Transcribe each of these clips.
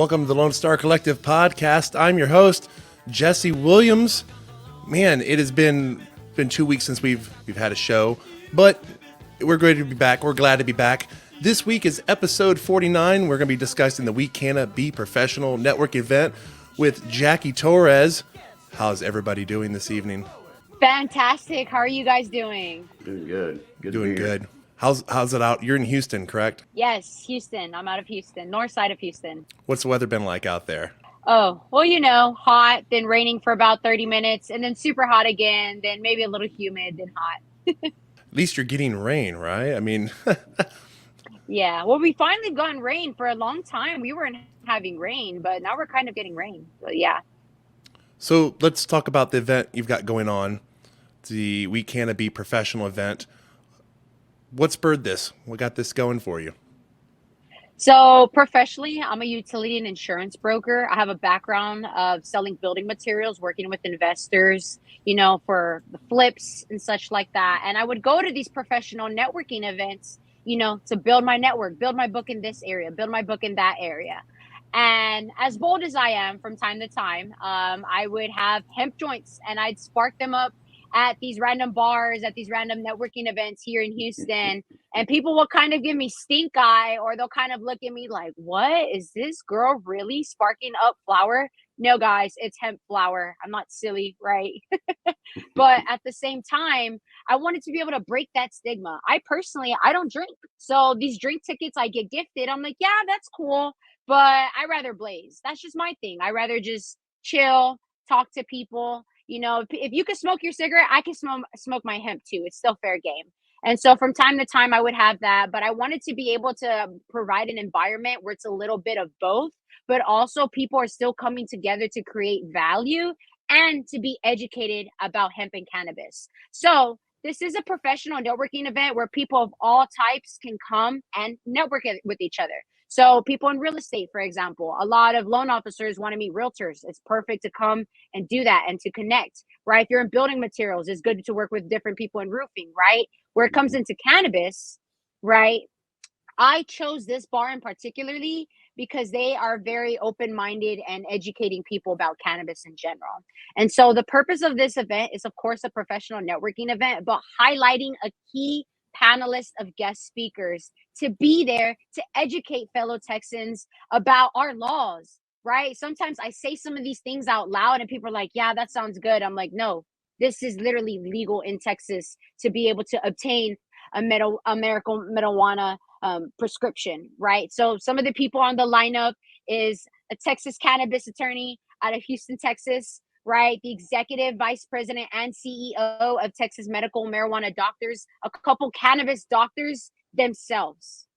Welcome to the Lonestar Collective podcast. I'm your host, Jesse Williams. Man, it has been 2 weeks since we've had a show, but we're great to be back. We're glad to be back. This week is episode 49. We're going to be discussing the We Canna Be professional network event with Jackie Torrez. How's everybody doing this evening? Fantastic. How are you guys doing? Doing good. Doing good. How's it out? You're in Houston, correct? Yes, Houston. I'm out of Houston, north side of Houston. What's the weather been like out there? Oh, well, hot, then raining for about 30 minutes, and then super hot again, then maybe a little humid, then hot. At least you're getting rain, right? I mean, yeah. Well, we finally gotten rain for a long time. We weren't having rain, but now we're kind of getting rain. So, yeah. So let's talk about the event you've got going on, the We Canna Be professional event. What spurred this? What got this going for you? So professionally, I'm a utility and insurance broker. I have a background of selling building materials, working with investors, for the flips and such like that. And I would go to these professional networking events, to build my network, build my book in this area, build my book in that area. And as bold as I am from time to time, I would have hemp joints and I'd spark them up at these random bars, at these random networking events here in Houston. And people will kind of give me stink eye, or they'll kind of look at me like, what is this girl really sparking up flower? No, guys, it's hemp flower. I'm not silly, right? But at the same time, I wanted to be able to break that stigma. I don't drink. So these drink tickets I get gifted, I'm like, yeah, that's cool. But I rather blaze. That's just my thing. I rather just chill, talk to people. If you could smoke your cigarette, I can smoke my hemp too. It's still fair game. And so from time to time, I would have that. But I wanted to be able to provide an environment where it's a little bit of both, but also people are still coming together to create value and to be educated about hemp and cannabis. So this is a professional networking event where people of all types can come and network with each other. So people in real estate, for example, a lot of loan officers want to meet realtors. It's perfect to come and do that and to connect, right? If you're in building materials, it's good to work with different people in roofing, right? Where it comes into cannabis, right? I chose this bar in particularly because they are very open-minded and educating people about cannabis in general. And so the purpose of this event is, of course, a professional networking event, but highlighting a key panelist of guest speakers to be there to educate fellow Texans about our laws, right? Sometimes I say some of these things out loud and people are like, yeah, that sounds good. I'm like, no, this is literally legal in Texas to be able to obtain a medical marijuana prescription, right? So some of the people on the lineup is a Texas cannabis attorney out of Houston, Texas, right? The executive vice president and CEO of Texas Medical Marijuana Doctors, a couple cannabis doctors themselves,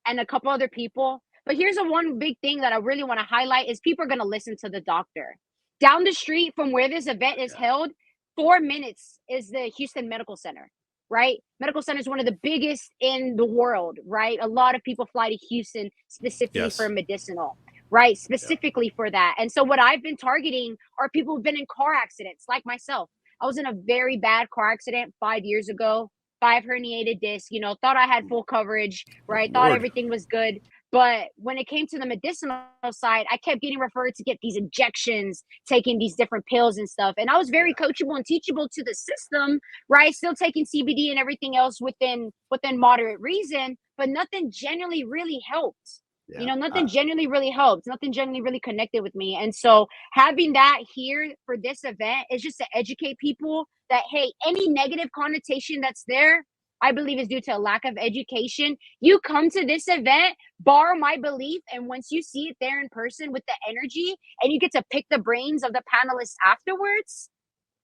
and a couple other people. But here's one big thing that I really want to highlight is people are going to listen to the doctor. Down the street from where this event is held, 4 minutes is the Houston Medical Center, right? Medical Center is one of the biggest in the world, right? A lot of people fly to Houston specifically for medicinal, right? Specifically for that. And so what I've been targeting are people who've been in car accidents like myself. I was in a very bad car accident 5 years ago, 5 herniated discs, thought I had full coverage, right? Thought everything was good. But when it came to the medicinal side, I kept getting referred to get these injections, taking these different pills and stuff. And I was very coachable and teachable to the system, right? Still taking CBD and everything else within moderate reason, but nothing genuinely really helped. Nothing genuinely really helped. Nothing genuinely really connected with me. And so having that here for this event is just to educate people that, hey, any negative connotation that's there, I believe is due to a lack of education. You come to this event, borrow my belief, and once you see it there in person with the energy and you get to pick the brains of the panelists afterwards,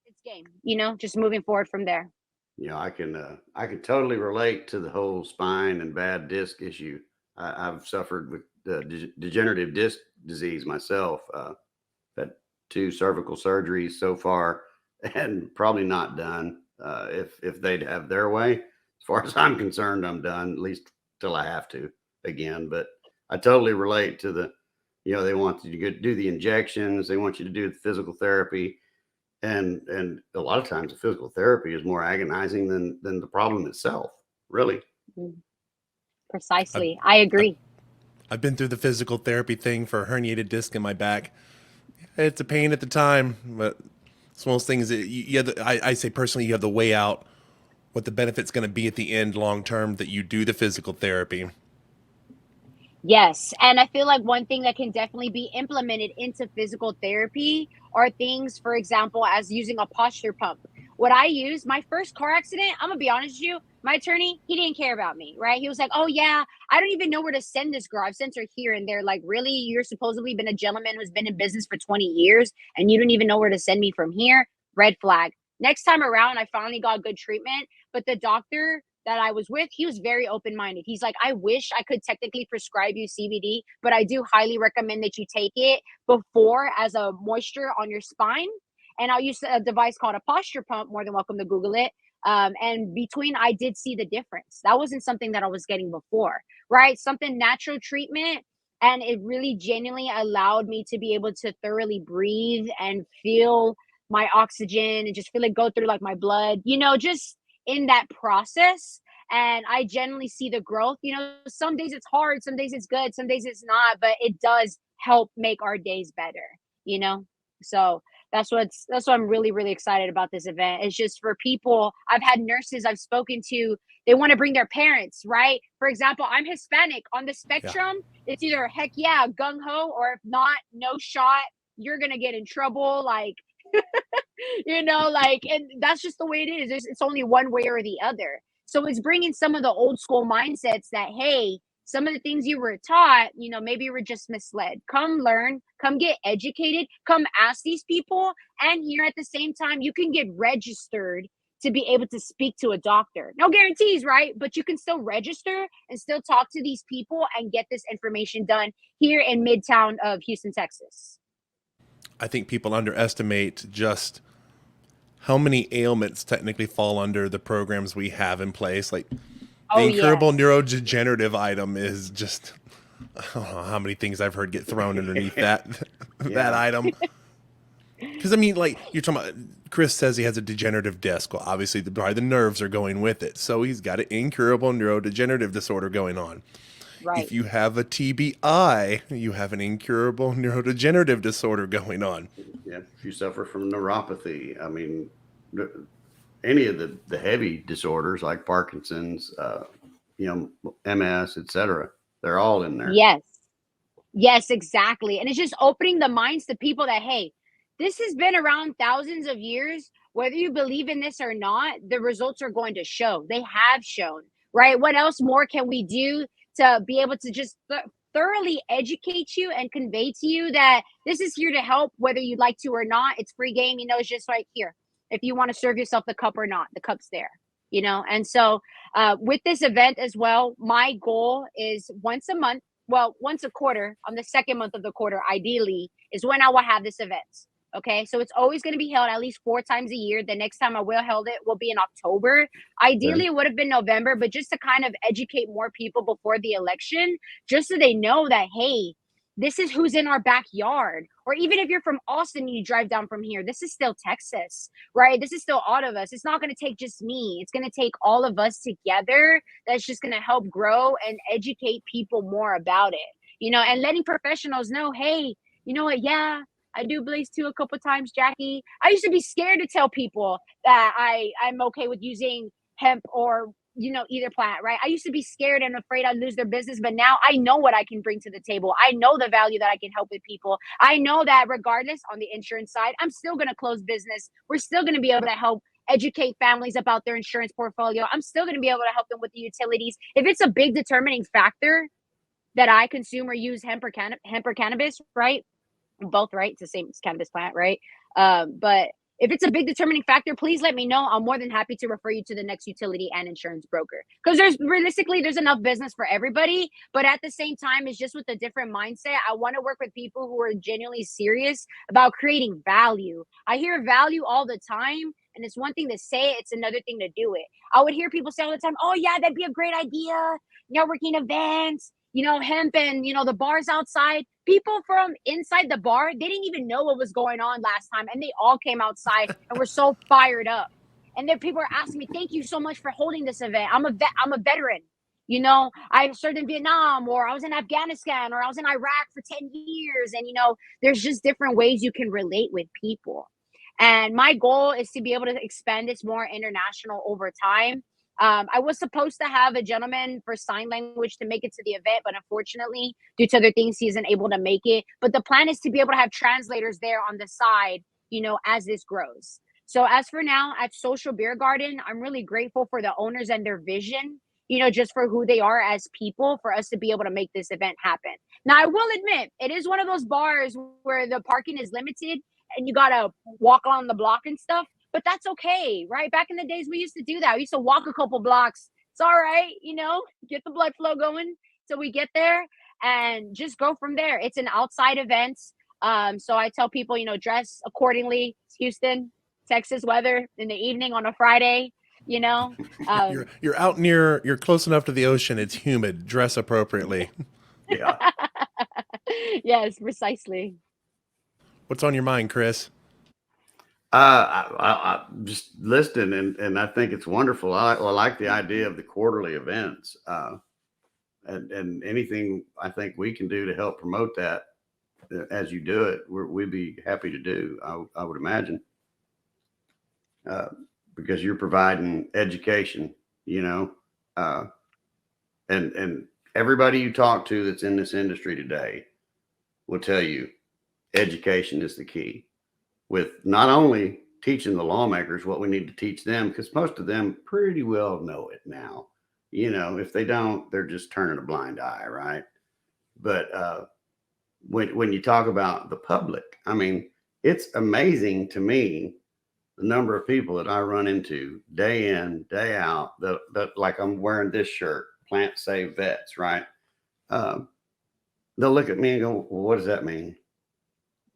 it's game, just moving forward from there. I can totally relate to the whole spine and bad disc issue. I've suffered with degenerative disc disease myself. Had 2 cervical surgeries so far, and probably not done. If they'd have their way, as far as I'm concerned, I'm done, at least till I have to again. But I totally relate to they want you to do the injections. They want you to do the physical therapy. And a lot of times the physical therapy is more agonizing than the problem itself, really. Precisely. I agree. I've been through the physical therapy thing for a herniated disc in my back. It's a pain at the time, but it's one of those things that I say personally, you have to weigh out what the benefit's going to be at the end long term that you do the physical therapy. Yes. And I feel like one thing that can definitely be implemented into physical therapy are things, for example, as using a posture pump. What I use, my first car accident, I'm going to be honest with you, my attorney, he didn't care about me, right? He was like, oh, yeah, I don't even know where to send this girl. I've sent her here and there. Like, really? You're supposedly been a gentleman who's been in business for 20 years and you don't even know where to send me from here? Red flag. Next time around, I finally got good treatment, but the doctor that I was with, he was very open minded. He's like, I wish I could technically prescribe you CBD, but I do highly recommend that you take it before as a moisture on your spine. And I'll use a device called a posture pump. More than welcome to Google it. And between, I did see the difference. That wasn't something that I was getting before, right? Something natural treatment. And it really genuinely allowed me to be able to thoroughly breathe and feel my oxygen and just feel it go through like my blood, just in that process. And I generally see the growth. Some days it's hard, some days it's good, some days it's not, but it does help make our days better, you know? So that's what I'm really, really excited about this event. It's just for people. I've had nurses I've spoken to, they want to bring their parents, right? For example, I'm Hispanic on the Yeah. spectrum. It's either heck yeah, gung ho, or if not, no shot. You're gonna get in trouble. Like, and that's just the way it is. It's only one way or the other. So it's bringing some of the old school mindsets that, hey, some of the things you were taught, maybe you were just misled. Come learn, come get educated, come ask these people. And here at the same time, you can get registered to be able to speak to a doctor. No guarantees, right? But you can still register and still talk to these people and get this information done here in Midtown of Houston, Texas. I think people underestimate just how many ailments technically fall under the programs we have in place. Like the incurable neurodegenerative item is just, I don't know how many things I've heard get thrown underneath that item. Because I mean, like you're talking about, Chris says he has a degenerative disc. Well, obviously probably the nerves are going with it, so he's got an incurable neurodegenerative disorder going on. Right. If you have a TBI, you have an incurable neurodegenerative disorder going on. Yeah, if you suffer from neuropathy, I mean, any of the heavy disorders like Parkinson's, MS, etc., they're all in there. Yes, exactly. And it's just opening the minds to people that, hey, this has been around thousands of years. Whether you believe in this or not, the results are going to show. They have shown, right? What else more can we do to be able to just thoroughly educate you and convey to you that this is here to help, whether you'd like to or not? It's free game, it's just right here. If you want to serve yourself the cup or not, the cup's there, And so with this event as well, my goal is once a month, well, once a quarter, on the second month of the quarter, ideally, is when I will have this event. Okay, so it's always going to be held at least 4 times a year. The next time I will hold it will be in October. Ideally, it would have been November, but just to kind of educate more people before the election, just so they know that, hey, this is who's in our backyard. Or even if you're from Austin and you drive down from here, this is still Texas, right? This is still all of us. It's not going to take just me. It's going to take all of us together. That's just going to help grow and educate people more about it, and letting professionals know, hey, you know what? Yeah, I do blaze too a couple times, Jackie. I used to be scared to tell people that I'm okay with using hemp or, either plant, right? I used to be scared and afraid I'd lose their business, but now I know what I can bring to the table. I know the value that I can help with people. I know that regardless on the insurance side, I'm still going to close business. We're still going to be able to help educate families about their insurance portfolio. I'm still going to be able to help them with the utilities. If it's a big determining factor that I consume or use hemp or cannabis, right? Both, right? It's the same cannabis plant, right? But if it's a big determining factor, please let me know. I'm more than happy to refer you to the next utility and insurance broker, because there's enough business for everybody. But at the same time, it's just with a different mindset. I want to work with people who are genuinely serious about creating value. I hear value all the time, and it's one thing to say it, it's another thing to do it. I would hear people say all the time, oh yeah, that'd be a great idea. Networking events, hemp and, the bars outside. People from inside the bar, they didn't even know what was going on last time. And they all came outside and were so fired up. And then people are asking me, thank you so much for holding this event. I'm a veteran. You know, I served in Vietnam, or I was in Afghanistan, or I was in Iraq for 10 years. And, you know, there's just different ways you can relate with people. And my goal is to be able to expand this more international over time. I was supposed to have a gentleman for sign language to make it to the event, but unfortunately, due to other things, he isn't able to make it. But the plan is to be able to have translators there on the side, you know, as this grows. So as for now, at Social Beer Garden, I'm really grateful for the owners and their vision, you know, just for who they are as people, for us to be able to make this event happen. Now, I will admit, it is one of those bars where the parking is limited and you gotta walk on the block and stuff, but that's okay, right? Back in the days, we used to do that. We used to walk a couple blocks. It's all right, you know, get the blood flow going till we get there and just go from there. It's an outside event. So I tell people, you know, dress accordingly. It's Houston, Texas weather in the evening on a Friday, you know. You're out near, you're close enough to the ocean. It's humid. Dress appropriately. Yeah. Yes, precisely. What's on your mind, Chris? I just listening, and I think it's wonderful. I like the idea of the quarterly events, and anything I think we can do to help promote that as you do it, we'd be happy to do. I would imagine, because you're providing education, you know, and everybody you talk to that's in this industry today will tell you education is the key, with not only teaching the lawmakers what we need to teach them, because most of them pretty well know it now. You know, if they don't, they're just turning a blind eye, right? But when you talk about the public, I mean, it's amazing to me the number of people that I run into day in, day out, that like, I'm wearing this shirt, Plant Save Vets, right? They'll look at me and go, well, what does that mean?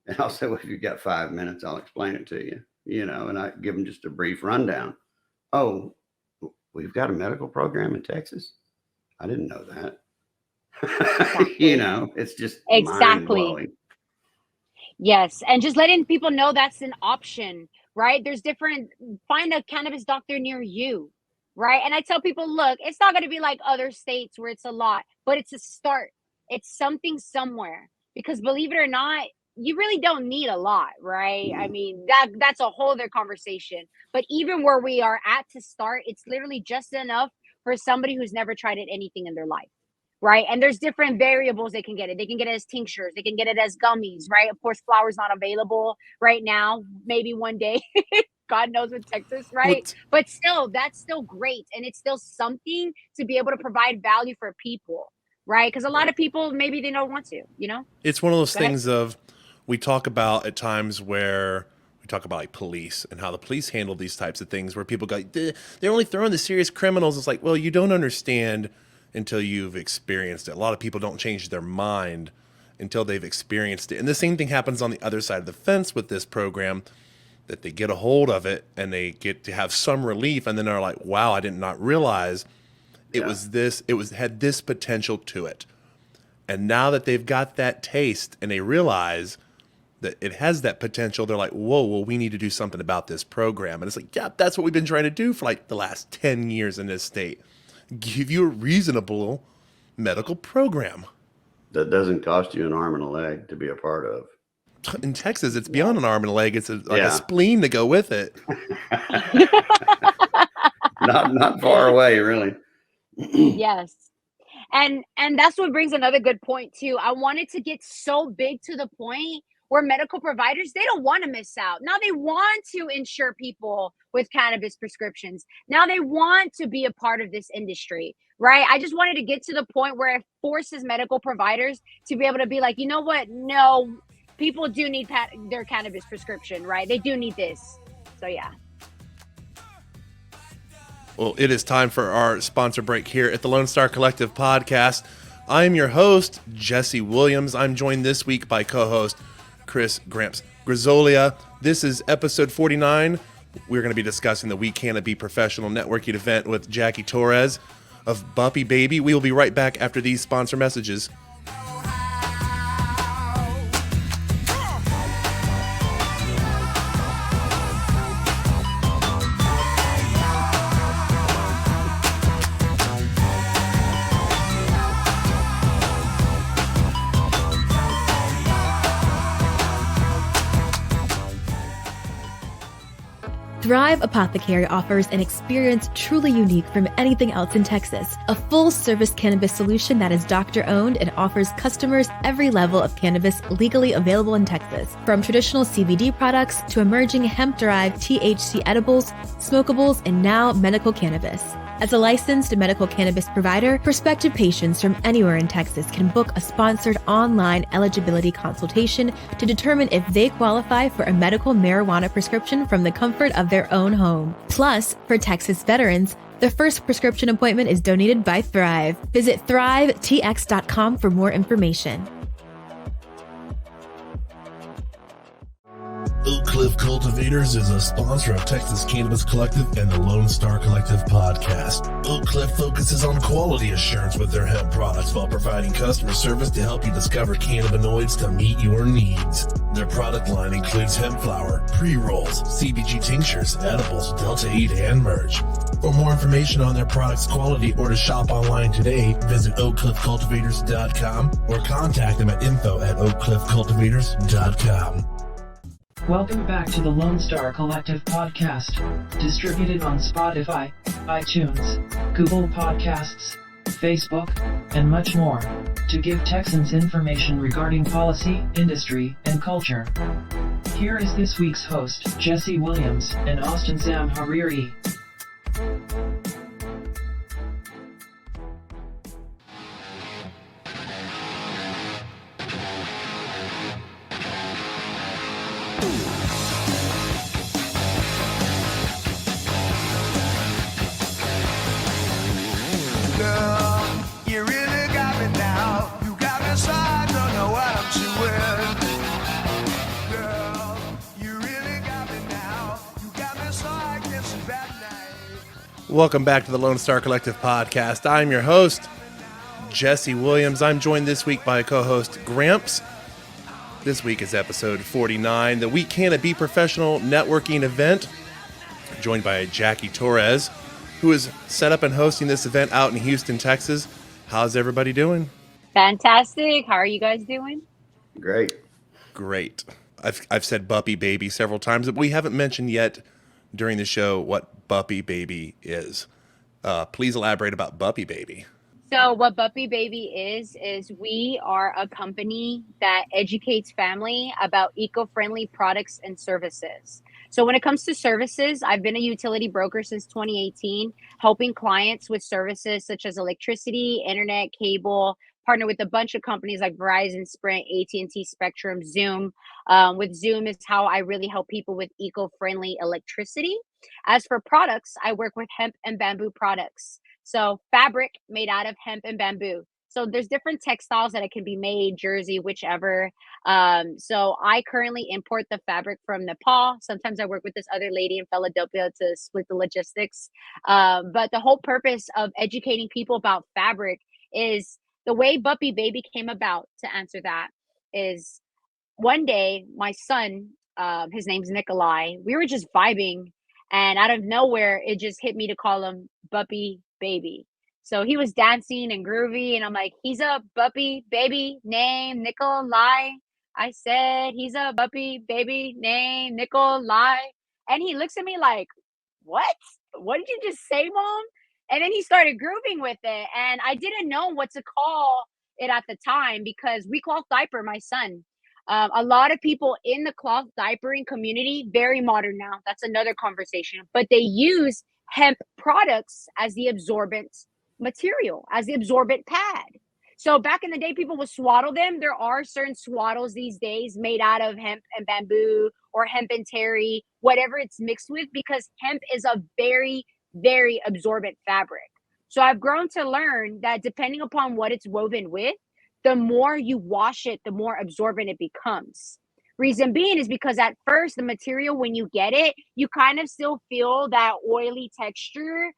And I'll say, well, if you've got 5 minutes, I'll explain it to you, you know, and I give them just a brief rundown. Oh, we've got a medical program in Texas. I didn't know that. Exactly. You know, it's just mind-blowing. Yes. And just letting people know that's an option, right? There's find a cannabis doctor near you, right? And I tell people, look, it's not going to be like other states where it's a lot, but it's a start. It's something somewhere, because believe it or not, you really don't need a lot, right? I mean, that's a whole other conversation. But even where we are at to start, it's literally just enough for somebody who's never tried anything in their life, right? And there's different variables they can get it. They can get it as tinctures. They can get it as gummies, right? Of course, flour's not available right now. Maybe one day, God knows, with Texas, right? But still, that's still great. And it's still something to be able to provide value for people, right? Because a lot of people, maybe they don't want to, you know? It's one of those things of, we talk about at times where we talk about like police and how the police handle these types of things, where people go, they're only throwing the serious criminals. It's like, well, you don't understand until you've experienced it. A lot of people don't change their mind until they've experienced it. And the same thing happens on the other side of the fence with this program, that they get a hold of it and they get to have some relief. And then they're like, wow, I did not realize it was this, had this potential to it. And now that they've got that taste and they realize that it has that potential, they're like, whoa, well, we need to do something about this program. And it's like, yeah, that's what we've been trying to do for like the last 10 years in this state. Give you a reasonable medical program. That doesn't cost you an arm and a leg to be a part of. In Texas, it's beyond an arm and a leg. It's a spleen to go with it. not far away, really. Yes. And that's what brings another good point too. I wanted to get so big to the point where medical providers, they don't want to miss out. Now they want to insure people with cannabis prescriptions. Now they want to be a part of this industry, right? I just wanted to get to the point where it forces medical providers to be able to be like, you know what? No, people do need their cannabis prescription, right? They do need this. So yeah. Well, it is time for our sponsor break here at the Lonestar Collective Podcast. I am your host, Jesse Williams. I'm joined this week by co-host Chris Gramps Grisolia. This is episode 49. We're going to be discussing the We Canna Be professional networking event with Jackie Torrez of Buhppy Baby. We will be right back after these sponsor messages. Thrive Apothecary offers an experience truly unique from anything else in Texas. A full-service cannabis solution that is doctor-owned and offers customers every level of cannabis legally available in Texas. From traditional CBD products to emerging hemp-derived THC edibles, smokables, and now medical cannabis. As a licensed medical cannabis provider, prospective patients from anywhere in Texas can book a sponsored online eligibility consultation to determine if they qualify for a medical marijuana prescription from the comfort of their own home. Plus, for Texas veterans, the first prescription appointment is donated by Thrive. Visit thrivetx.com for more information. Oak Cliff Cultivators is a sponsor of Texas Cannabis Collective and the Lonestar Collective podcast. Oak Cliff focuses on quality assurance with their hemp products while providing customer service to help you discover cannabinoids to meet your needs. Their product line includes hemp flower, pre-rolls, CBG tinctures, edibles, Delta 8, and merch. For more information on their products' quality or to shop online today, visit oakcliffcultivators.com or contact them at info@oakcliffcultivators.com. Welcome back to the Lonestar Collective podcast, distributed on Spotify, iTunes, Google Podcasts, Facebook, and much more, to give Texans information regarding policy, industry, and culture. Here is this week's host, Jesse Williams, and Austin Sam Hariri. Welcome back to the Lone Star Collective podcast. I'm your host, Jesse Williams. I'm joined this week by co-host Gramps. This week is episode 49, the We Canna Be professional networking event, joined by Jackie Torrez, who is set up and hosting this event out in Houston, Texas. How's everybody doing? Fantastic. How are you guys doing? Great. Great. I've said Buhppy Baby several times, but we haven't mentioned yet during the show what Buhppy Baby is. Please elaborate about Buhppy Baby. So what Buhppy Baby is we are a company that educates family about eco-friendly products and services. So when it comes to services, I've been a utility broker since 2018, helping clients with services such as electricity, internet, cable, partner with a bunch of companies like Verizon, Sprint, AT&T, Spectrum, Zoom. With Zoom is how I really help people with eco-friendly electricity. As for products, I work with hemp and bamboo products. So fabric made out of hemp and bamboo. So there's different textiles that it can be made, jersey, whichever. So I currently import the fabric from Nepal. Sometimes I work with this other lady in Philadelphia to split the logistics. But the whole purpose of educating people about fabric is the way Buhppy Baby came about. To answer that is one day my son, his name's Nikolai, we were just vibing, and out of nowhere it just hit me to call him Buhppy Baby. So he was dancing and groovy, and I'm like, he's a Buhppy Baby named Nikolai. I said, he's a Buhppy Baby named Nikolai. And he looks at me like, what did you just say, Mom? And then he started grooving with it. And I didn't know what to call it at the time because we cloth diaper my son. A lot of people in the cloth diapering community, very modern now. That's another conversation. But they use hemp products as the absorbent material, as the absorbent pad. So back in the day, people would swaddle them. There are certain swaddles these days made out of hemp and bamboo or hemp and terry, whatever it's mixed with, because hemp is a very, very absorbent fabric. So I've grown to learn that depending upon what it's woven with, the more you wash it, the more absorbent it becomes. Reason being is because at first the material, when you get it, you kind of still feel that oily texture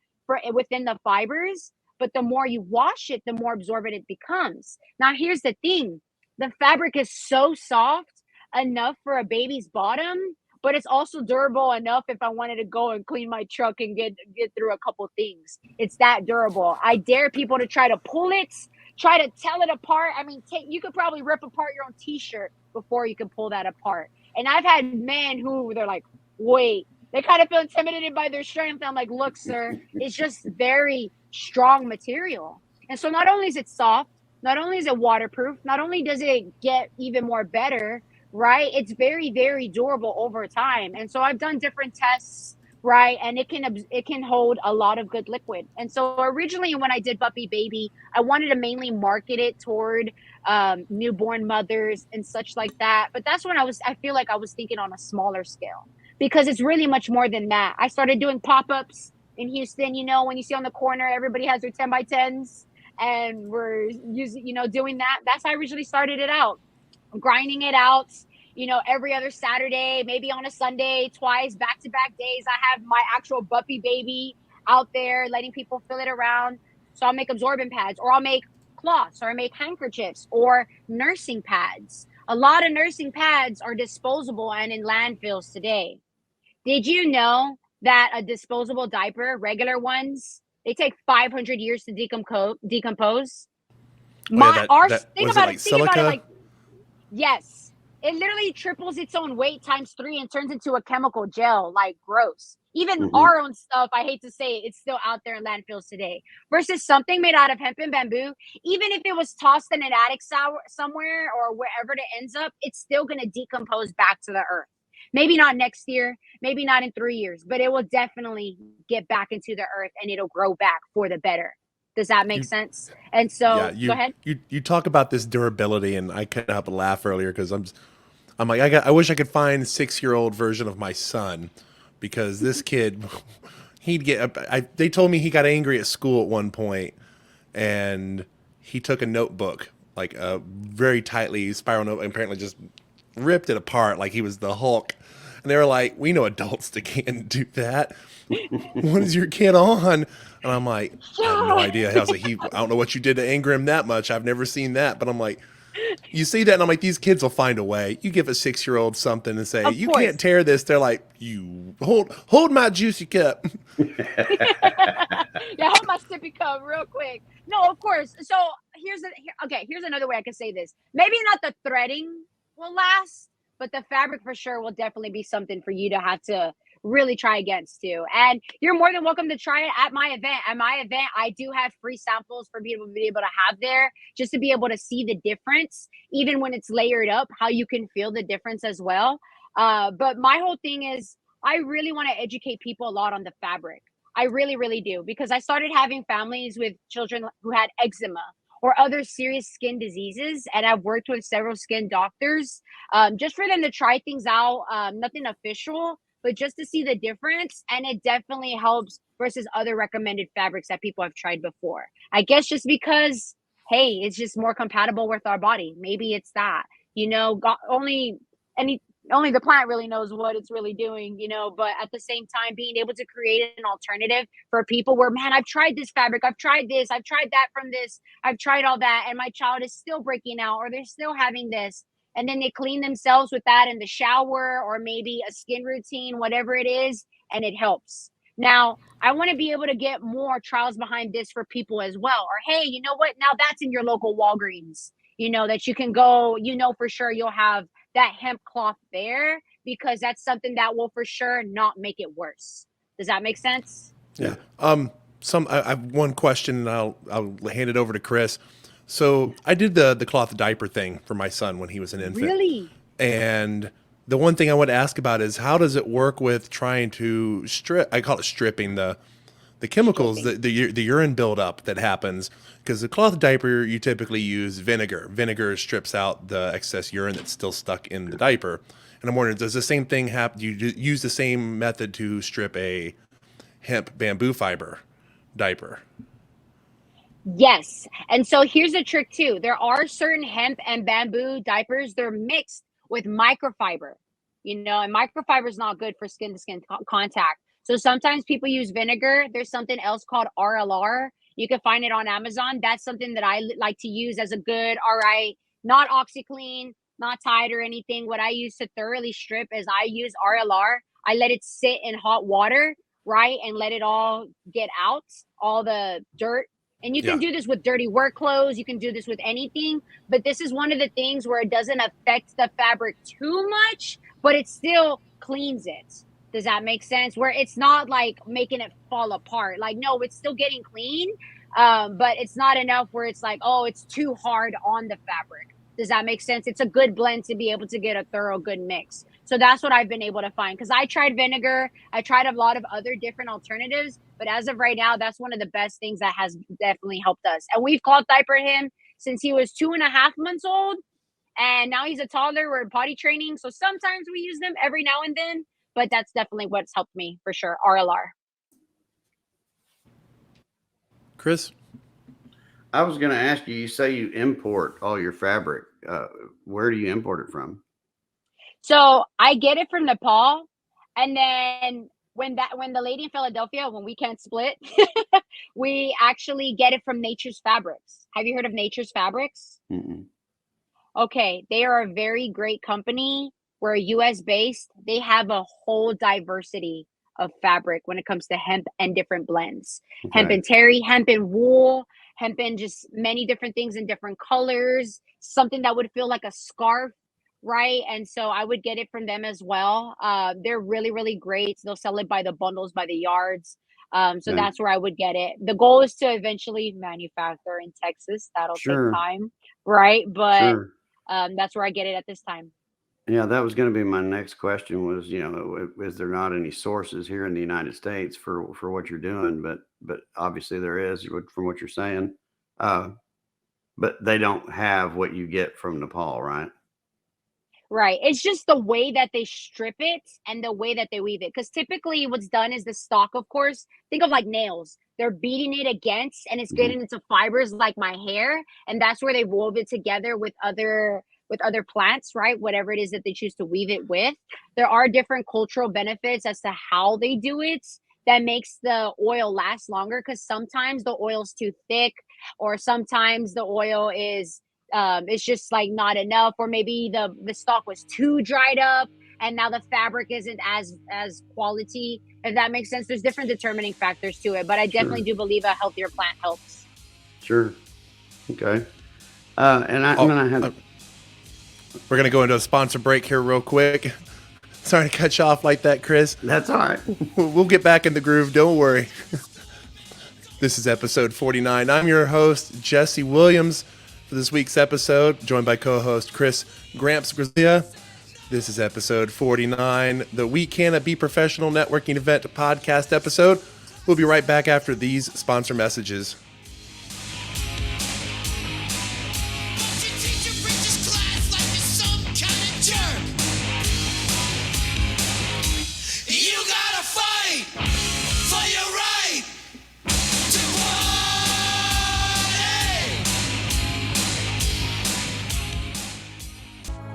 within the fibers. But the more you wash it, the more absorbent it becomes. Now, here's the thing. The fabric is so soft enough for a baby's bottom, but it's also durable enough if I wanted to go and clean my truck and get through a couple things. It's that durable. I dare people to try to pull it, try to tell it apart. I mean, you could probably rip apart your own t-shirt before you can pull that apart. And I've had men who they're like, wait, They kind of feel intimidated by their strength. I'm like, look, sir, it's just very strong material. And so not only is it soft, not only is it waterproof, not only does it get even more better, right? It's very, very durable over time. And so I've done different tests, right? And it can hold a lot of good liquid. And so originally when I did Buhppy Baby, I wanted to mainly market it toward newborn mothers and such like that. But that's when I feel like I was thinking on a smaller scale, because it's really much more than that. I started doing pop-ups in Houston. You know, when you see on the corner, everybody has their 10 by 10s, and we're using, doing that. That's how I originally started it out, grinding it out, every other Saturday, maybe on a Sunday, twice, back-to-back days. I have my actual Buhppy Baby out there, letting people fill it around. So I'll make absorbent pads, or I'll make cloths, or I make handkerchiefs, or nursing pads. A lot of nursing pads are disposable and in landfills today. Did you know that a disposable diaper, regular ones, they take 500 years to decompose? Think about it like, yes, it literally triples its own weight times 3 and turns into a chemical gel. Like, gross. Even our own stuff, I hate to say it, it's still out there in landfills today. Versus something made out of hemp and bamboo, even if it was tossed in an attic somewhere or wherever it ends up, it's still going to decompose back to the earth. Maybe not next year, maybe not in 3 years, but it will definitely get back into the earth, and it'll grow back for the better. Does that make sense? And so, go ahead. You talk about this durability, and I couldn't help but laugh earlier because I'm like, I wish I could find a 6-year-old version of my son, because this kid, they told me he got angry at school at one point, and he took a notebook, like a very tightly spiral note, and apparently just ripped it apart like he was the Hulk. And they were like, we know adults that can't do that. What is your kid on? And I'm like, I have no idea. I was like, I don't know what you did to anger him that much. I've never seen that. But I'm like, you see that, and I'm like, these kids will find a way. You give a 6-year-old something and say, you can't tear this. They're like, you hold my juicy cup. Yeah, hold my sippy cup real quick. No, of course. So here's another way I could say this. Maybe not the threading will last, but the fabric for sure will definitely be something for you to have to really try against too. And you're more than welcome to try it at my event. At my event, I do have free samples for people to be able to have there, just to be able to see the difference, even when it's layered up, how you can feel the difference as well. But my whole thing is, I really want to educate people a lot on the fabric. I really, really do, because I started having families with children who had eczema or other serious skin diseases, and I've worked with several skin doctors just for them to try things out, nothing official, but just to see the difference. And it definitely helps versus other recommended fabrics that people have tried before. I guess just because, hey, it's just more compatible with our body. Maybe it's that, only the plant really knows what it's really doing, but at the same time, being able to create an alternative for people where, man, I've tried this fabric, I've tried this, I've tried that from this, I've tried all that, and my child is still breaking out, or they're still having this. And then they clean themselves with that in the shower, or maybe a skin routine, whatever it is, and it helps. Now, I want to be able to get more trials behind this for people as well. Or, hey, you know what? Now that's in your local Walgreens, that you can go, for sure you'll have that hemp cloth there, because that's something that will for sure not make it worse. Does that make sense? Yeah. I have one question, and I'll hand it over to Chris. So I did the cloth diaper thing for my son when he was an infant. Really? And the one thing I want to ask about is, how does it work with trying to I call it stripping the chemicals, the urine buildup that happens? Because the cloth diaper, you typically use vinegar. Vinegar strips out the excess urine that's still stuck in the diaper. And I'm wondering, does the same thing happen? Do you use the same method to strip a hemp bamboo fiber diaper? Yes. And so here's the trick too. There are certain hemp and bamboo diapers, they're mixed with microfiber, and microfiber is not good for skin to skin contact. So sometimes people use vinegar. There's something else called RLR. You can find it on Amazon. That's something that I like to use as a good, all right, not OxyClean, not Tide or anything. What I use to thoroughly strip is I use RLR. I let it sit in hot water, right, and let it all get out, all the dirt. And you can do this with dirty work clothes. You can do this with anything. But this is one of the things where it doesn't affect the fabric too much, but it still cleans it. Does that make sense? Where it's not like making it fall apart. Like, no, it's still getting clean, but it's not enough where it's like, oh, it's too hard on the fabric. Does that make sense? It's a good blend to be able to get a thorough, good mix. So that's what I've been able to find. Because I tried vinegar, I tried a lot of other different alternatives, but as of right now, that's one of the best things that has definitely helped us. And we've called diapered him since he was 2.5 months old, and now he's a toddler. We're potty training, so sometimes we use them every now and then. But that's definitely what's helped me for sure. RLR. Chris? I was going to ask you, you say you import all your fabric. Where do you import it from? So I get it from Nepal, and then when the lady in Philadelphia, when we can't split, we actually get it from Nature's Fabrics. Have you heard of Nature's Fabrics? Mm-mm. Okay, they are a very great company. We're US based. They have a whole diversity of fabric when it comes to hemp and different blends. Hemp Okay. and terry, hemp and wool, hemp and just many different things in different colors, something that would feel like a scarf, right? And so I would get it from them as well. They're really, really great. They'll sell it by the bundles, by the yards. So Okay. that's where I would get it. The goal is to eventually manufacture in Texas. That'll take Sure. time, right? But Sure. that's where I get it at this time. Yeah, that was going to be my next question was, is there not any sources here in the United States for what you're doing? But obviously there is from what you're saying. But they don't have what you get from Nepal, right? Right. It's just the way that they strip it and the way that they weave it. Because typically what's done is the stalk, of course, think of like nails. They're beating it against and it's Mhm. getting into fibers like my hair. And that's where they wove it together with other plants, right? Whatever it is that they choose to weave it with. There are different cultural benefits as to how they do it that makes the oil last longer, because sometimes the oil's too thick, or sometimes the oil is it's just like not enough, or maybe the stalk was too dried up and now the fabric isn't as quality, if that makes sense. There's different determining factors to it, but I definitely Sure. do believe a healthier plant helps. Sure. Okay. And I'm going to have, We're going to go into a sponsor break here real quick. Sorry to cut you off like that, Chris. that's all right. We'll get back in the groove. Don't worry. This is episode 49. I'm your host, Jesse Williams, for this week's episode, joined by co-host Chris Gramps Grazia. This is episode 49, the We Canna Be Professional Networking Event podcast episode. We'll be right back after these sponsor messages.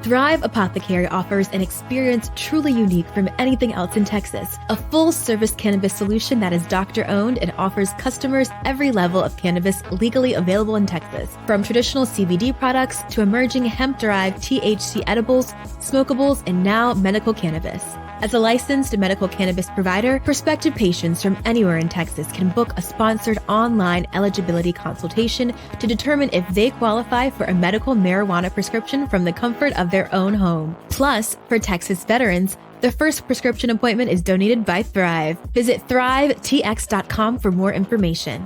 Thrive Apothecary offers an experience truly unique from anything else in Texas. A full-service cannabis solution that is doctor-owned and offers customers every level of cannabis legally available in Texas. From traditional CBD products to emerging hemp-derived THC edibles, smokables, and now medical cannabis. As a licensed medical cannabis provider, prospective patients from anywhere in Texas can book a sponsored online eligibility consultation to determine if they qualify for a medical marijuana prescription from the comfort of their own home. Plus, for Texas veterans, the first prescription appointment is donated by Thrive. Visit thrivetx.com for more information.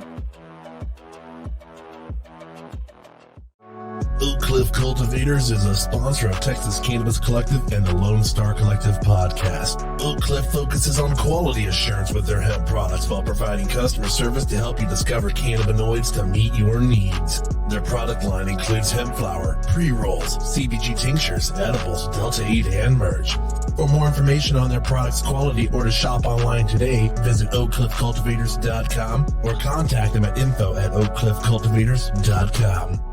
Oak Cliff Cultivators is a sponsor of Texas Cannabis Collective and the Lonestar Collective podcast. Oak Cliff focuses on quality assurance with their hemp products while providing customer service to help you discover cannabinoids to meet your needs. Their product line includes hemp flower, pre-rolls, CBG tinctures, edibles, Delta 8, and merch. For more information on their products' quality or to shop online today, visit oakcliffcultivators.com or contact them at info@oakcliffcultivators.com.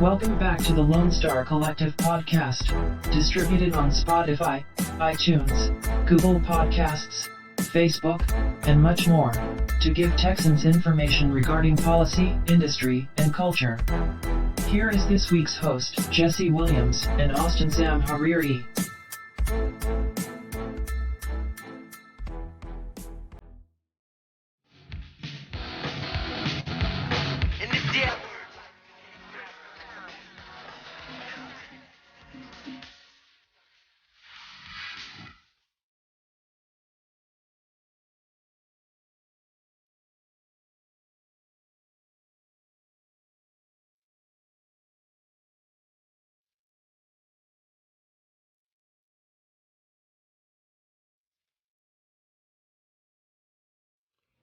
Welcome back to the Lonestar Collective podcast, distributed on Spotify, iTunes, Google Podcasts, Facebook, and much more, to give Texans information regarding policy, industry, and culture. Here is this week's host, Jesse Williams and Austin Sam Hariri.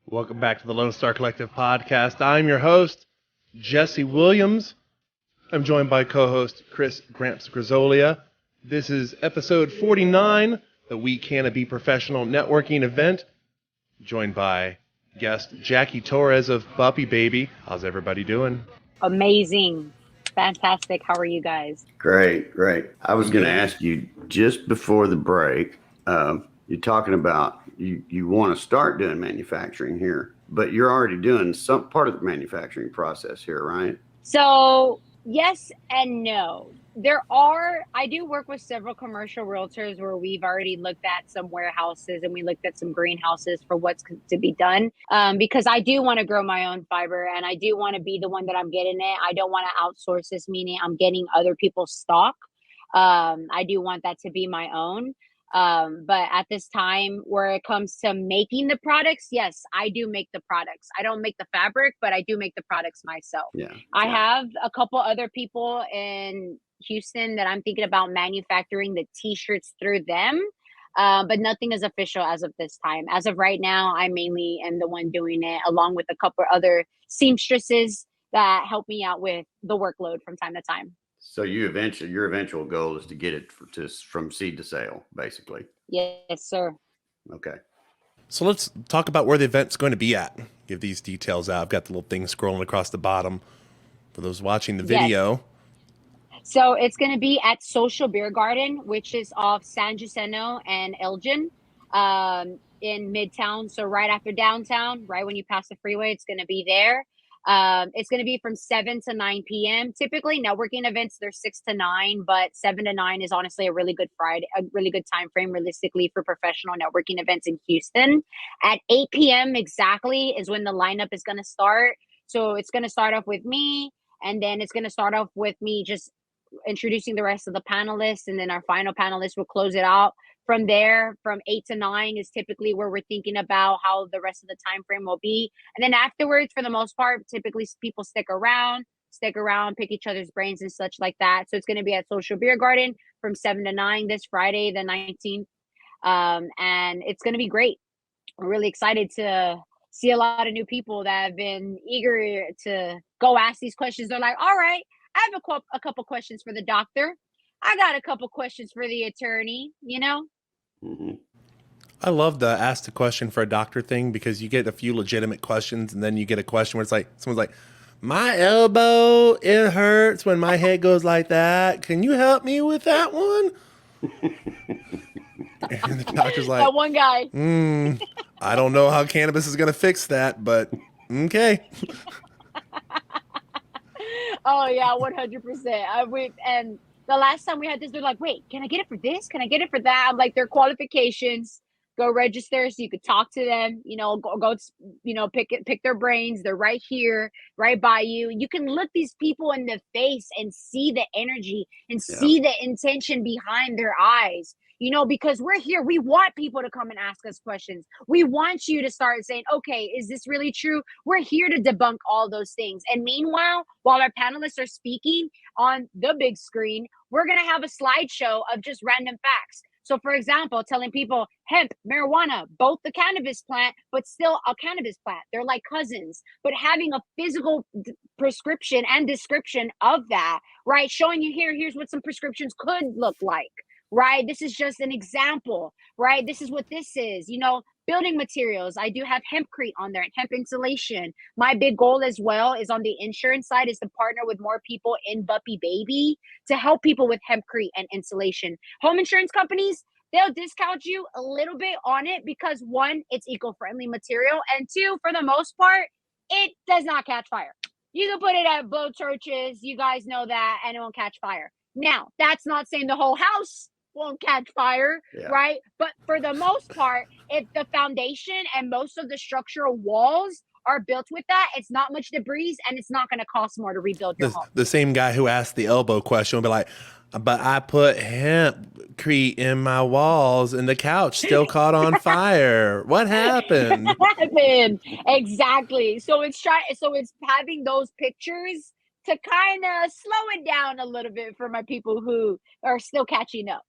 Welcome back to the Lone Star Collective podcast. I'm your host, Jesse Williams. I'm joined by co-host Chris Gramps Grisolia. This is episode 49, the We Canna Be professional networking event, joined by guest Jackie Torrez of Buhppy Baby. How's everybody doing? Amazing. Fantastic. How are you guys? Great. I was going to ask you just before the break, you're talking about you want to start doing manufacturing here, but you're already doing some part of the manufacturing process here, right? So yes and no. I do work with several commercial realtors where we've already looked at some warehouses and we looked at some greenhouses for what's to be done. Because I do want to grow my own fiber and I do want to be the one that I'm getting it. I don't want to outsource this, meaning I'm getting other people's stock. I do want that to be my own. But at this time, where it comes to making the products, yes, I do make the products. I don't make the fabric, but I do make the products myself. I have a couple other people in Houston that I'm thinking about manufacturing the t-shirts through them. But nothing is official as of this time. As of right now, I mainly am the one doing it, along with a couple other seamstresses that help me out with the workload from time to time. So your eventual goal is to get it from seed to sale, basically. Yes, sir. Okay. So let's talk about where the event's going to be at. Give these details out. I've got the little thing scrolling across the bottom for those watching the video. Yes. So it's going to be at Social Beer Garden, which is off San Jacinto and Elgin in Midtown. So right after downtown, right when you pass the freeway, it's going to be there. It's going to be from 7 to 9 p.m. Typically, networking events, they're 6 to 9, but 7 to 9 is honestly a really good time frame realistically for professional networking events in Houston. At 8 p.m. exactly is when the lineup is going to start. So it's going to start off with me, and then it's going to start off with me just introducing the rest of the panelists, and then our final panelist will close it out. From there, from 8 to 9 is typically where we're thinking about how the rest of the time frame will be. And then afterwards, for the most part, typically people stick around, pick each other's brains and such like that. So it's going to be at Social Beer Garden from 7 to 9 this Friday, the 19th. And it's going to be great. I'm really excited to see a lot of new people that have been eager to go ask these questions. They're like, all right, I have a couple questions for the doctor. I got a couple questions for the attorney, you know? Mm-hmm. I love the ask the question for a doctor thing because you get a few legitimate questions and then you get a question where it's like, someone's like, my elbow, it hurts when my head goes like that. Can you help me with that one? And the doctor's like, that one guy. I don't know how cannabis is going to fix that, but okay. Oh yeah, 100%. And the last time we had this, they're like, wait, can I get it for this? Can I get it for that? I'm like, their qualifications, go register so you could talk to them, go pick their brains. They're right here, right by you. You can look these people in the face and see the energy and see the intention behind their eyes. Because we're here. We want people to come and ask us questions. We want you to start saying, okay, is this really true? We're here to debunk all those things. And meanwhile, while our panelists are speaking on the big screen, we're going to have a slideshow of just random facts. So, for example, telling people hemp, marijuana, both the cannabis plant, but still a cannabis plant. They're like cousins, but having a physical prescription and description of that, right? Showing you here's what some prescriptions could look like. Right? This is just an example, right? This is what this is, building materials. I do have hempcrete on there and hemp insulation. My big goal as well is on the insurance side is to partner with more people in Buhppy Baby to help people with hempcrete and insulation. Home insurance companies, they'll discount you a little bit on it because one, it's eco-friendly material, and two, for the most part, it does not catch fire. You can put it at blow churches, you guys know that, and it won't catch fire. Now, that's not saying the whole house won't catch fire, right? But for the most part, if the foundation and most of the structural walls are built with that, it's not much debris and it's not going to cost more to rebuild your home. The same guy who asked the elbow question will be like, but I put hempcrete in my walls and the couch still caught on fire. What happened? What happened? Exactly. So it's having those pictures to kind of slow it down a little bit for my people who are still catching up.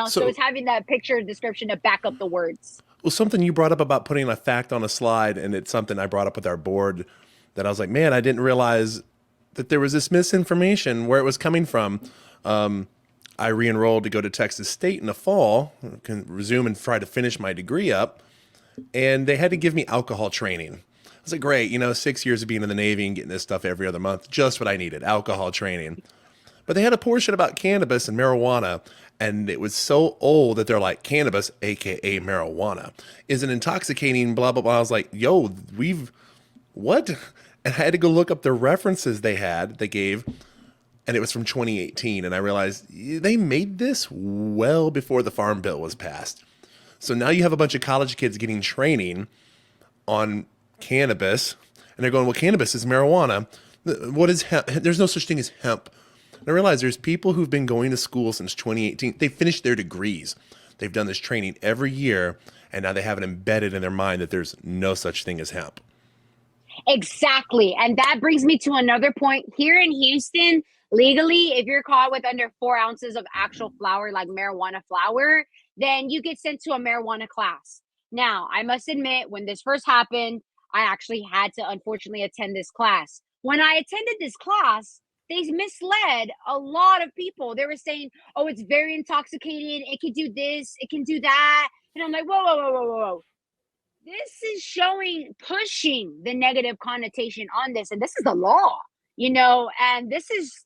So it's having that picture description to back up the words. Well, something you brought up about putting a fact on a slide, and it's something I brought up with our board that I was like, man, I didn't realize that there was this misinformation where it was coming from. I re-enrolled to go to Texas State in the fall, can resume and try to finish my degree up, and they had to give me alcohol training. I was like, great, 6 years of being in the Navy and getting this stuff every other month, just what I needed, alcohol training. But they had a portion about cannabis and marijuana, and it was so old that they're like, cannabis, aka marijuana, is an intoxicating blah, blah, blah. I was like, yo, what? And I had to go look up the references they gave, and it was from 2018. And I realized they made this well before the Farm Bill was passed. So now you have a bunch of college kids getting training on cannabis, and they're going, well, cannabis is marijuana. What is hemp? There's no such thing as hemp. And I realize there's people who've been going to school since 2018. They finished their degrees. They've done this training every year, and now they have it embedded in their mind that there's no such thing as hemp. Exactly. And that brings me to another point. Here in Houston, legally, if you're caught with under 4 ounces of actual flower, like marijuana flower, then you get sent to a marijuana class. Now, I must admit, when this first happened, I actually had to unfortunately attend this class. When I attended this class, they misled a lot of people. They were saying, oh, it's very intoxicating. It can do this. It can do that. And I'm like, whoa, whoa, whoa, whoa, whoa. This is pushing the negative connotation on this. And this is the law, and this is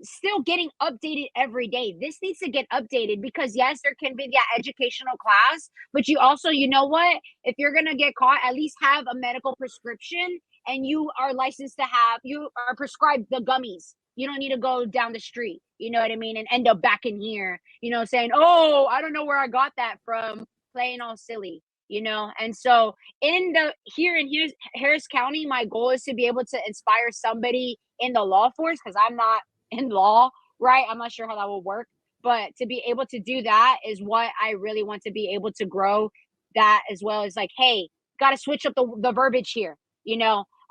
still getting updated every day. This needs to get updated because yes, there can be that educational class, but you also, if you're going to get caught, at least have a medical prescription and you are licensed you are prescribed the gummies. You don't need to go down the street, you know what I mean? And end up back in here, saying, oh, I don't know where I got that from, playing all silly. And so here in Harris County, my goal is to be able to inspire somebody in the law force, because I'm not in law, right? I'm not sure how that will work, but to be able to do that is what I really want to be able to grow that, as well as like, hey, got to switch up the verbiage here,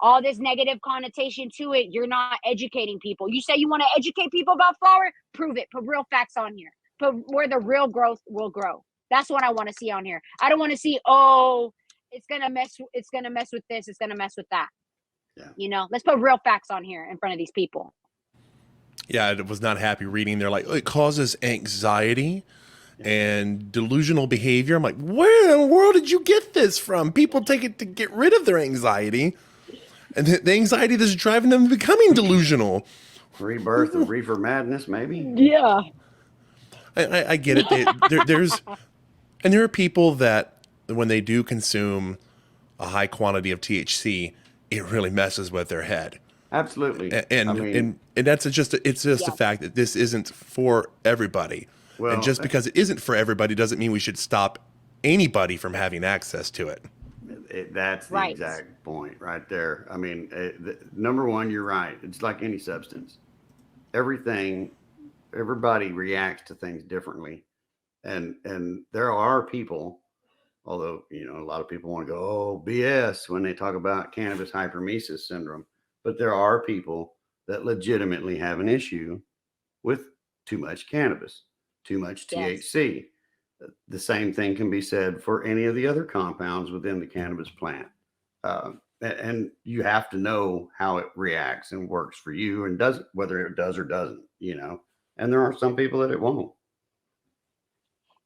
all this negative connotation to it. You're not educating people. You say you want to educate people about flower, prove it, put real facts on here, put where the real growth will grow. That's what I want to see on here. I don't want to see, oh, it's gonna mess with this, it's gonna mess with that. Yeah. Let's put real facts on here in front of these people. Yeah, I was not happy reading. They're like, it causes anxiety and delusional behavior. I'm like, where in the world did you get this from? People take it to get rid of their anxiety, and the anxiety that's driving them becoming delusional. Rebirth of reefer madness, maybe. Yeah. I get it. And there are people that when they do consume a high quantity of THC, it really messes with their head. Absolutely. And that's just a fact that this isn't for everybody. Well, and just because it isn't for everybody doesn't mean we should stop anybody from having access to it. That's the exact point right there. I mean, number one, you're right. It's like any substance. Everybody reacts to things differently. And there are people, although, a lot of people want to go, oh, BS when they talk about cannabis hypermesis syndrome. But there are people that legitimately have an issue with too much cannabis, too much THC. The same thing can be said for any of the other compounds within the cannabis plant. And you have to know how it reacts and works for you and whether it does or doesn't, and there are some people that it won't.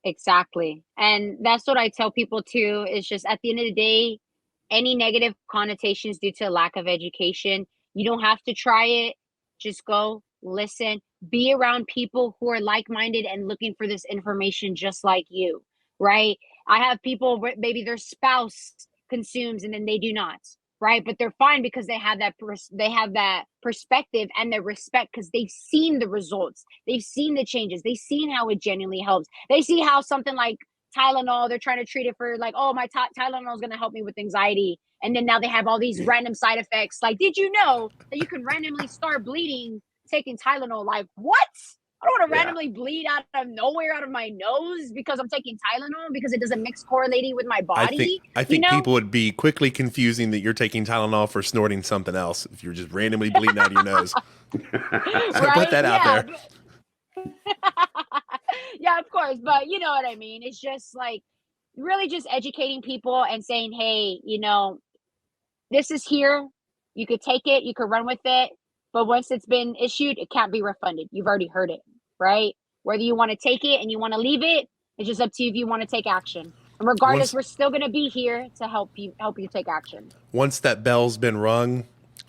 Exactly. And that's what I tell people too, is just at the end of the day, any negative connotations due to lack of education, you don't have to try it. Just go listen, be around people who are like-minded and looking for this information just like you, right? I have people, maybe their spouse consumes and then they do not, right? But they're fine because they have that perspective and the respect, because they've seen the results, they've seen the changes, they've seen how it genuinely helps. They see how something like Tylenol, they're trying to treat it for like, oh, my Tylenol is going to help me with anxiety, and then now they have all these random side effects. Like, did you know that you can randomly start bleeding taking Tylenol? Like, what? I don't want to randomly bleed out of nowhere out of my nose because I'm taking Tylenol because it doesn't mix correlating with my body. I think people would be quickly confusing that you're taking Tylenol for snorting something else if you're just randomly bleeding out of your nose. So put that out there. Yeah, of course. But you know what I mean? It's just like, really just educating people and saying, hey, this is here. You could take it, you could run with it, but once it's been issued, it can't be refunded. You've already heard it, right? Whether you want to take it and you want to leave it, it's just up to you if you want to take action. And regardless, we're still going to be here to help you take action. Once that bell's been rung,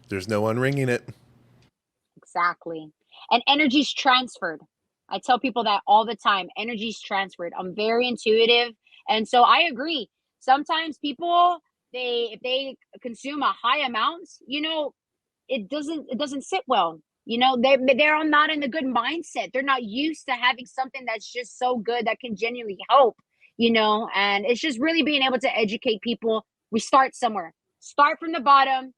there's no unringing it. Exactly. And energy's transferred. I tell people that all the time. Energy's transferred. I'm very intuitive. And so I agree. Sometimes people, if they consume a high amount, it doesn't sit well. They're not in a good mindset. They're not used to having something that's just so good that can genuinely help, and it's just really being able to educate people. We start somewhere. Start from the bottom.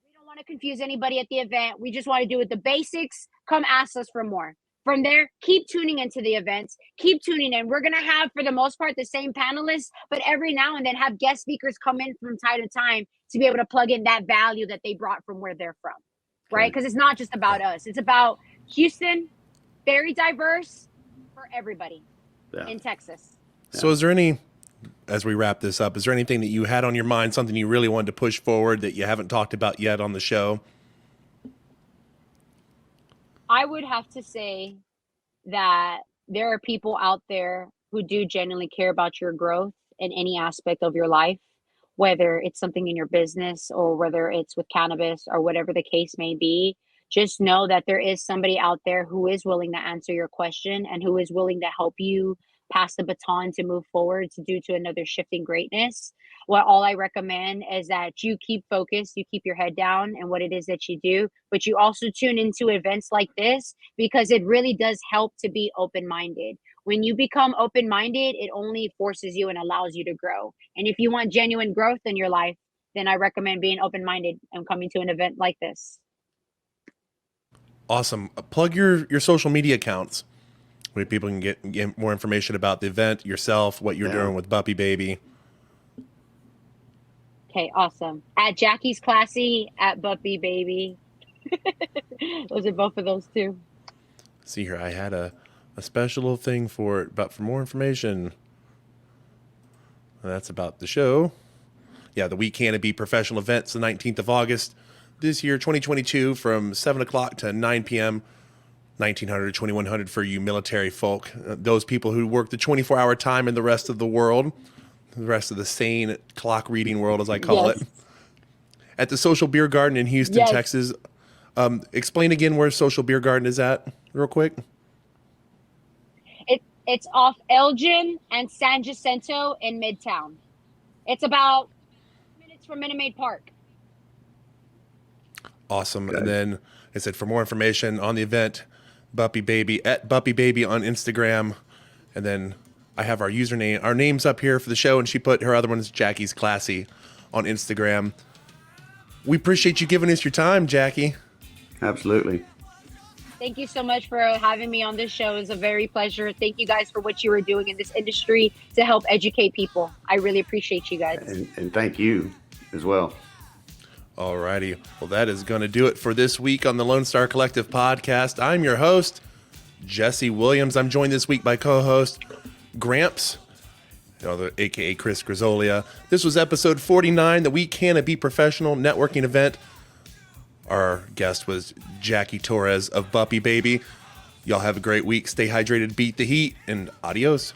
We don't want to confuse anybody at the event. We just want to do it the basics. Come ask us for more. From there, keep tuning into the events. Keep tuning in. We're going to have, for the most part, the same panelists, but every now and then have guest speakers come in from time to time to be able to plug in that value that they brought from where they're from, right? Because it's not just about us. It's about Houston, very diverse for everybody in Texas. So is there any, as we wrap this up, is there anything that you had on your mind, something you really wanted to push forward that you haven't talked about yet on the show? I would have to say that there are people out there who do genuinely care about your growth in any aspect of your life, whether it's something in your business or whether it's with cannabis or whatever the case may be. Just know that there is somebody out there who is willing to answer your question and who is willing to help you pass the baton to move forward to another shifting greatness. All I recommend is that you keep focused, you keep your head down and what it is that you do, but you also tune into events like this because it really does help to be open-minded. When you become open-minded, it only forces you and allows you to grow. And if you want genuine growth in your life, then I recommend being open-minded and coming to an event like this. Awesome. Plug your social media accounts where people can get more information about the event, yourself, what you're doing with Buhppy Baby. Okay, awesome. At Jackie's Classy, at Buhppy Baby. Those are both of those two. See here, I had a special little thing for it, but for more information, that's about the show. Yeah, the We Canna Be professional events, the 19th of August this year, 2022, from 7 o'clock to 9 p.m., 1900 to 2100 for you military folk, those people who work the 24-hour time in the rest of the world, the rest of the sane clock reading world, as I call it. At the Social Beer Garden in Houston, Texas. Explain again where Social Beer Garden is at, real quick. It's off Elgin and San Jacinto in Midtown. It's about minutes from Minute Maid Park. Awesome. Good. And then I said, for more information on the event, Buhppy Baby, at Buhppy Baby on Instagram. And then I have our names up here for the show, and she put her other one is Jackie's Classy on Instagram. We appreciate you giving us your time, Jackie. Absolutely. Thank you so much for having me on this show. It was a very pleasure. Thank you guys for what you are doing in this industry to help educate people. I really appreciate you guys. And thank you as well. All righty. Well, that is going to do it for this week on the Lonestar Collective podcast. I'm your host, Jesse Williams. I'm joined this week by co-host Gramps, aka Chris Grisolia. This was episode 49, the We Canna Be professional networking event. Our guest was Jackie Torrez of Buhppy Baby. Y'all have a great week. Stay hydrated, beat the heat, and adios.